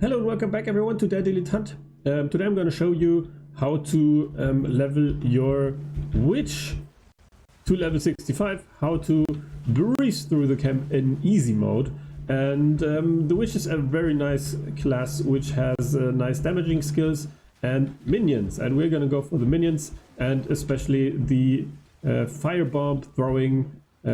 Hello and welcome back everyone to Daily Hunt. Today I'm going to show you how to level your witch to level 65, how to breeze through the camp in easy mode. And the witch is a very nice class which has nice damaging skills and minions, and we're going to go for the minions and especially the firebomb throwing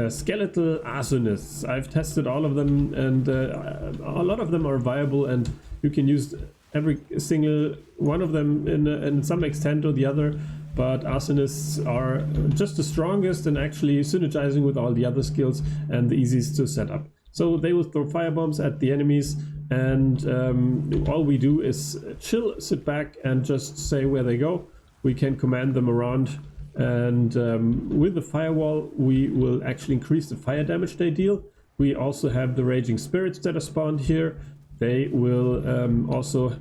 skeletal Arsonists. I've tested all of them and a lot of them are viable, and you can use every single one of them in some extent or the other, but Arsonists are just the strongest and actually synergizing with all the other skills and the easiest to set up. So they will throw firebombs at the enemies, and all we do is chill, sit back and just say where they go. We can command them around, and with the firewall we will actually increase the fire damage they deal. We also have the raging spirits that are spawned here. They will also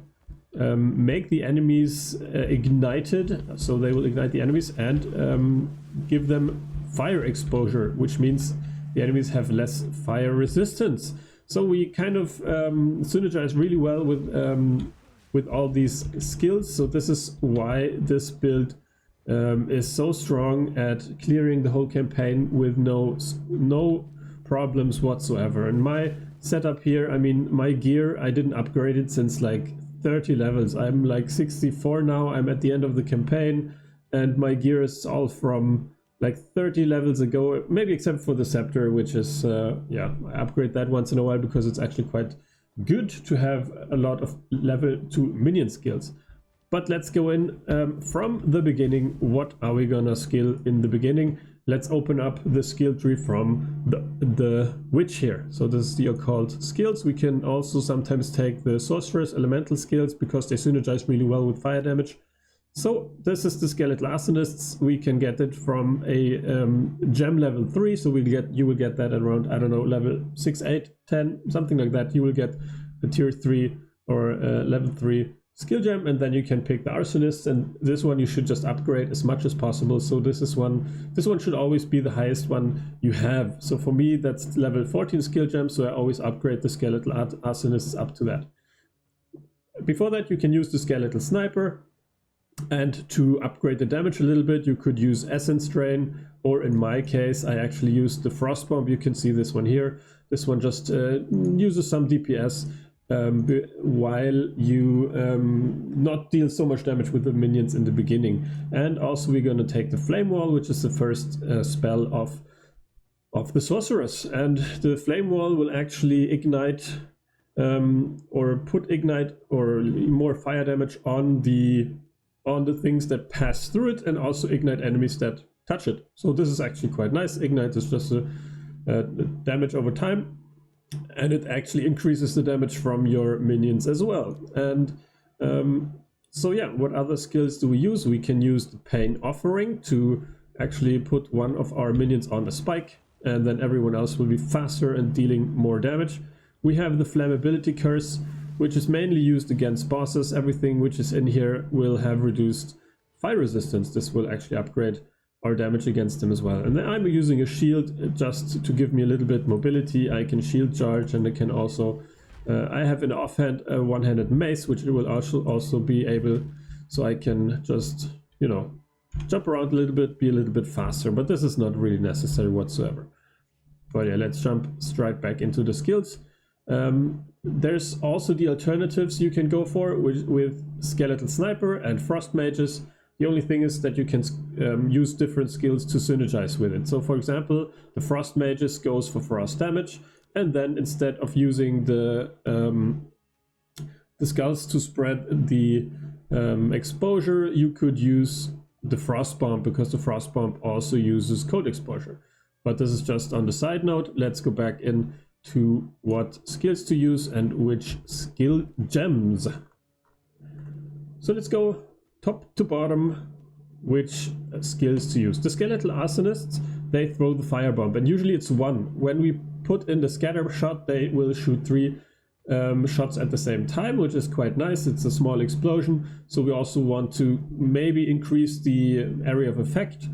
make the enemies ignited, so they will ignite the enemies and give them fire exposure, which means the enemies have less fire resistance. So we kind of synergize really well with all these skills. So this is why this build is so strong at clearing the whole campaign with no problems whatsoever. And my setup here, I mean, my gear, I didn't upgrade it since like 30 levels. I'm like 64 now. I'm at the end of the campaign, and my gear is all from like 30 levels ago, maybe except for the scepter, which is yeah, I upgrade that once in a while because it's actually quite good to have a lot of level 2 minion skills. But let's go in from the beginning. What are we gonna skill in the beginning? Let's open up the skill tree from the witch here. So this is the occult skills. We can also sometimes take the sorceress elemental skills because they synergize really well with fire damage. So this is the Skeletal Arsonists. We can get it from a gem level 3. So you will get that around, I don't know, level 6, 8, 10, something like that. You will get a tier 3 or level 3 skill gem, and then you can pick the Arsonists, and this one you should just upgrade as much as possible. So this one should always be the highest one you have. So for me that's level 14 skill gem, so I always upgrade the Skeletal Arsonists up to that. Before that you can use the Skeletal Sniper, and to upgrade the damage a little bit you could use Essence Drain, or in my case I actually used the Frost Bomb. You can see this one here. This one just uses some DPS while you not deal so much damage with the minions in the beginning. And also we're going to take the Flame Wall, which is the first spell of the sorceress, and the Flame Wall will actually ignite or put ignite or more fire damage on the things that pass through it, and also ignite enemies that touch it. So this is actually quite nice. Ignite is just a damage over time, and it actually increases the damage from your minions as well. And so yeah, what other skills do we use? We can use the Pain Offering to actually put one of our minions on a spike, and then everyone else will be faster and dealing more damage. We have the Flammability Curse, which is mainly used against bosses. Everything which is in here will have reduced fire resistance. This will actually upgrade our damage against them as well. And then I'm using a shield just to give me a little bit mobility. I can shield charge, and I can also I have an offhand one-handed mace, which will also be able, so I can just, you know, jump around a little bit, be a little bit faster, but this is not really necessary whatsoever. But yeah, let's jump straight back into the skills. There's also the alternatives you can go for with Skeletal Sniper and Frost Mages. The only thing is that you can use different skills to synergize with it. So for example, the Frost Mages goes for frost damage, and then instead of using the skulls to spread the exposure, you could use the Frost Bomb, because the Frost Bomb also uses cold exposure. But this is just on the side note. Let's go back in to what skills to use and which skill gems. So let's go top to bottom, which skills to use. The Skeletal Arsonists, they throw the firebomb, and usually it's one. When we put in the scatter shot, they will shoot 3 shots at the same time, which is quite nice. It's a small explosion, so we also want to maybe increase the area of effect.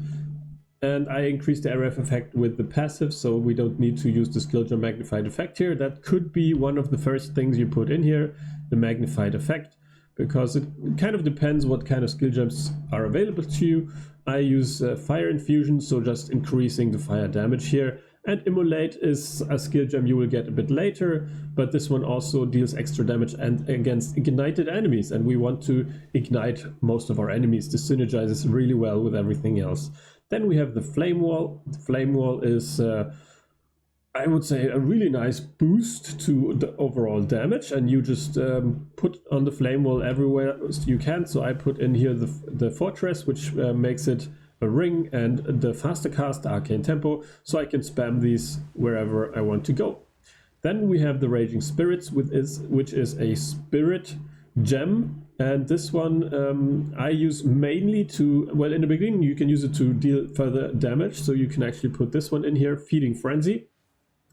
And I increased the area of effect with the passive, so we don't need to use the Skillgem magnified effect here. That could be one of the first things you put in here. the magnified effect, because it kind of depends what kind of skill gems are available to you. I use fire infusion, so just increasing the fire damage here. And immolate is a skill gem you will get a bit later, but this one also deals extra damage and against ignited enemies, and we want to ignite most of our enemies. This synergizes really well with everything else. Then we have the flame wall. The flame wall is I would say a really nice boost to the overall damage, and you just put on the flame wall everywhere you can. So I put in here the fortress, which makes it a ring, and the faster cast, arcane tempo, so I can spam these wherever I want to go. Then we have the raging spirits, which is a spirit gem, and this one I use mainly to, well, in the beginning you can use it to deal further damage, so you can actually put this one in here, feeding frenzy,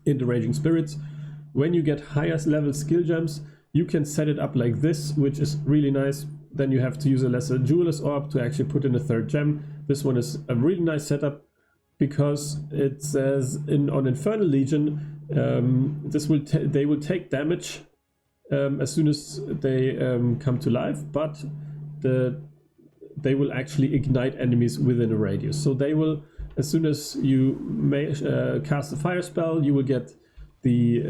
in the raging spirits. When you get higher level skill gems, you can set it up like this, which is really nice. Then you have to use a lesser jeweler's orb to actually put in a third gem. This one is a really nice setup because it says on Infernal Legion they will take damage as soon as they come to life, but they will actually ignite enemies within a radius. So they will, as soon as you cast a fire spell, you will get the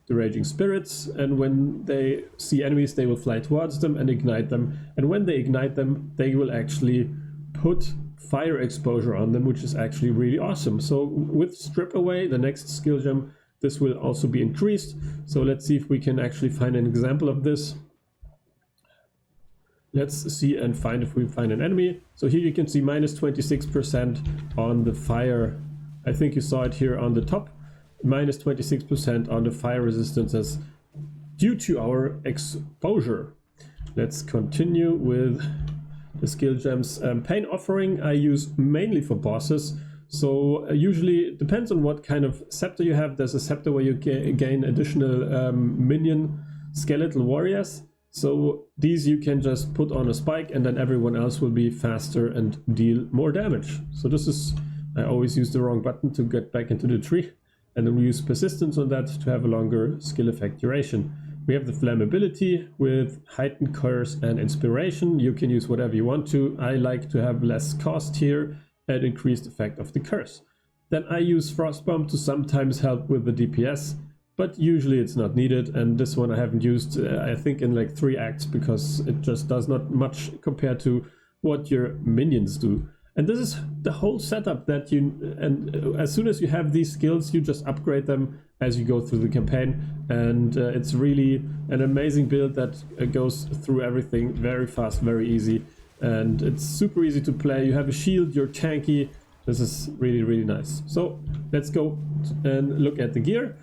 raging spirits, and when they see enemies, they will fly towards them and ignite them. And when they ignite them, they will actually put fire exposure on them, which is actually really awesome. So with strip away, the next skill gem, this will also be increased. So let's see if we can actually find an example of this. Let's see and find if we find an enemy. So here you can see minus 26% on the fire. I think you saw it here on the top. Minus 26% on the fire resistances due to our exposure. Let's continue with the skill gems. Pain Offering I use mainly for bosses. So usually it depends on what kind of scepter you have. There's a scepter where you gain additional minion skeletal warriors. So these you can just put on a spike, and then everyone else will be faster and deal more damage. So this is, I always use the wrong button to get back into the tree. And then we use persistence on that to have a longer skill effect duration. We have the flammability with heightened curse and inspiration. You can use whatever you want to. I like to have less cost here and increased effect of the curse. Then I use Frostbomb to sometimes help with the DPS, but usually it's not needed. And this one I haven't used, I think, in like 3 acts, because it just does not much compared to what your minions do. And this is the whole setup that as soon as you have these skills, you just upgrade them as you go through the campaign. And it's really an amazing build that goes through everything very fast, very easy. And it's super easy to play. You have a shield, you're tanky. This is really, really nice. So let's go and look at the gear.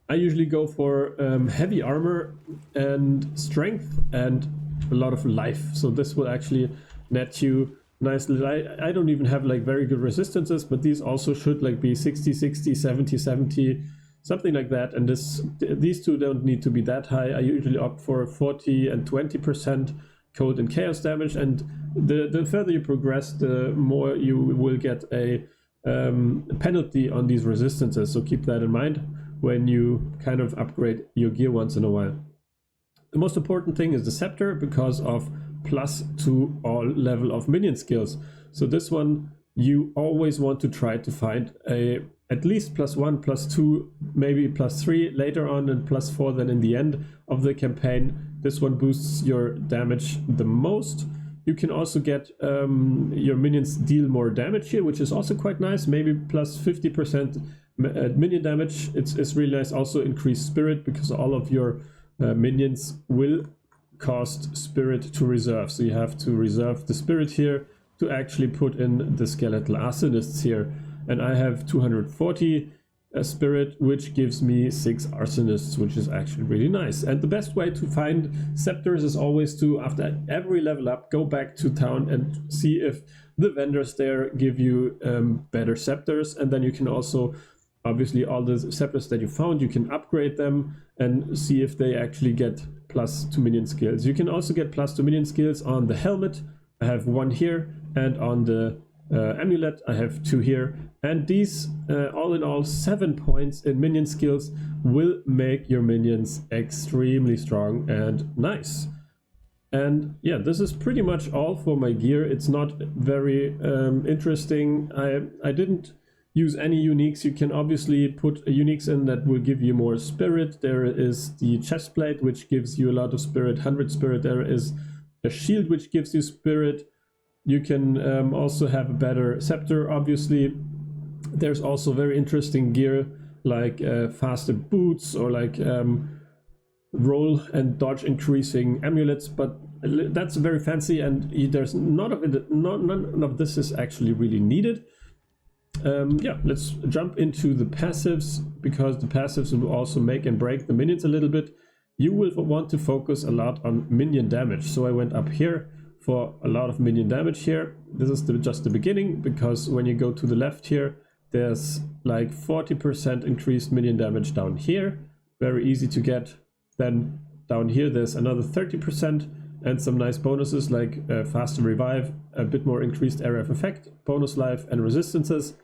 I usually go for heavy armor and strength and a lot of life. So this will actually net you nicely. I don't even have like very good resistances, but these also should like be 60, 60, 70, 70, something like that. And these two don't need to be that high. I usually opt for 40 and 20% cold and chaos damage. And the further you progress, the more you will get a penalty on these resistances. So keep that in mind when you kind of upgrade your gear once in a while. The most important thing is the scepter, because of plus to all level of minion skills. So this one you always want to try to find at least +1, +2, maybe +3 later on, and +4 then in the end of the campaign. This one boosts your damage the most. You can also get your minions deal more damage here, which is also quite nice. Maybe +50% minion damage. It's really nice. Also increased spirit, because all of your minions will cost spirit to reserve. So you have to reserve the spirit here to actually put in the skeletal Arsonists here. And I have 240 spirit, which gives me 6 Arsonists, which is actually really nice. And the best way to find scepters is always to, after every level up, go back to town and see if the vendors there give you better scepters. And then you can also, obviously, all the scepters that you found, you can upgrade them and see if they actually get +2 minion skills. You can also get +2 minion skills on the helmet. I have one here, and on the amulet. I have 2 here, and these all in all 7 points in minion skills will make your minions extremely strong and nice. And yeah, this is pretty much all for my gear. It's not very interesting. I didn't use any uniques. You can obviously put uniques in that will give you more spirit. There is the chest plate, which gives you a lot of spirit, 100 spirit. There is a shield, which gives you spirit. You can also have a better scepter, obviously. There's also very interesting gear, like faster boots, or like roll and dodge increasing amulets, but that's very fancy, and there's none of this is actually really needed. Yeah, let's jump into the passives, because the passives will also make and break the minions a little bit. You will want to focus a lot on minion damage, so I went up here for a lot of minion damage here. This is just the beginning, because when you go to the left here, there's like 40% increased minion damage down here, very easy to get. Then down here there's another 30% and some nice bonuses like faster revive, a bit more increased area of effect, bonus life and resistances.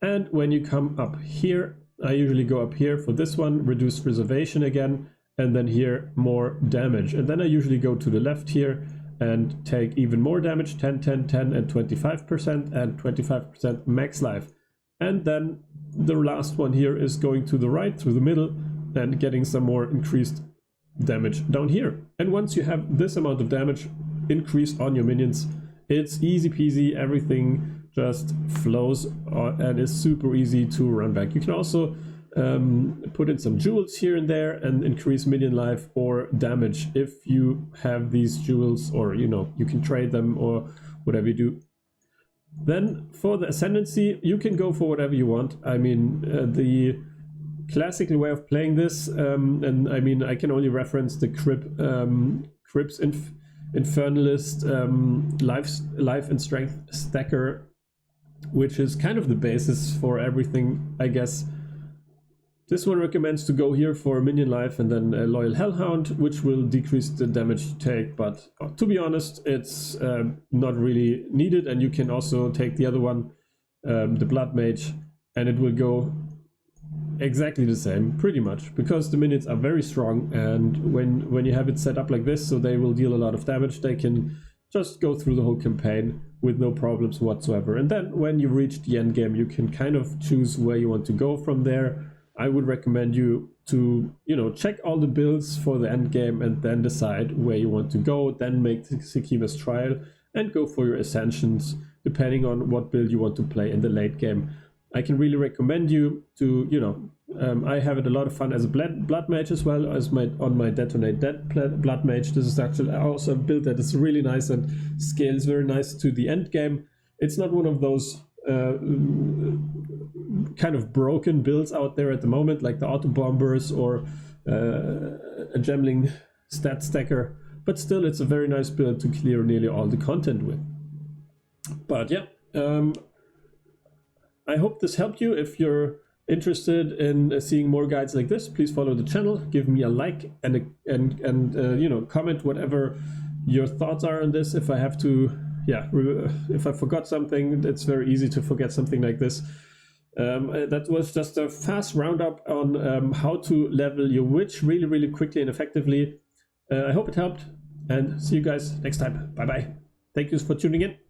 And when you come up here, I usually go up here for this one, reduced reservation again, and then here more damage. And then I usually go to the left here and take even more damage, 10, 10, 10 and 25% and 25% max life. And then the last one here is going to the right through the middle and getting some more increased damage down here. And once you have this amount of damage increased on your minions, it's easy peasy. Everything just flows and is super easy to run back. You can also put in some jewels here and there and increase minion life or damage if you have these jewels, or you know, you can trade them or whatever you do. Then for the Ascendancy, you can go for whatever you want. I mean, the classical way of playing this, and I mean, I can only reference the Kripps Infernalist life and strength stacker, which is kind of the basis for everything, I guess. This one recommends to go here for minion life and then a Loyal Hellhound, which will decrease the damage you take, but to be honest, it's not really needed. And you can also take the other one, the Blood Mage, and it will go exactly the same, pretty much, because the minions are very strong, and when you have it set up like this, so they will deal a lot of damage, they can just go through the whole campaign with no problems whatsoever. And then when you reach the end game, you can kind of choose where you want to go from there. I would recommend you to, you know, check all the builds for the end game and then decide where you want to go, then make the Sekima's trial and go for your ascensions, depending on what build you want to play in the late game. I can really recommend you to, you know, I have it a lot of fun as a blood mage as well as on my Detonate Dead blood mage. This is actually also a build that is really nice and scales very nice to the end game. It's not one of those kind of broken builds out there at the moment, like the auto bombers or a gemling stat stacker, but still it's a very nice build to clear nearly all the content with. But yeah, I hope this helped you. If you're interested in seeing more guides like this, please follow the channel, give me a like, and you know, comment whatever your thoughts are on this. If I have to, yeah, if I forgot something, it's very easy to forget something like this. That was just a fast roundup on how to level your witch really quickly and effectively. I hope it helped, and see you guys next time. Bye bye. Thank you for tuning in.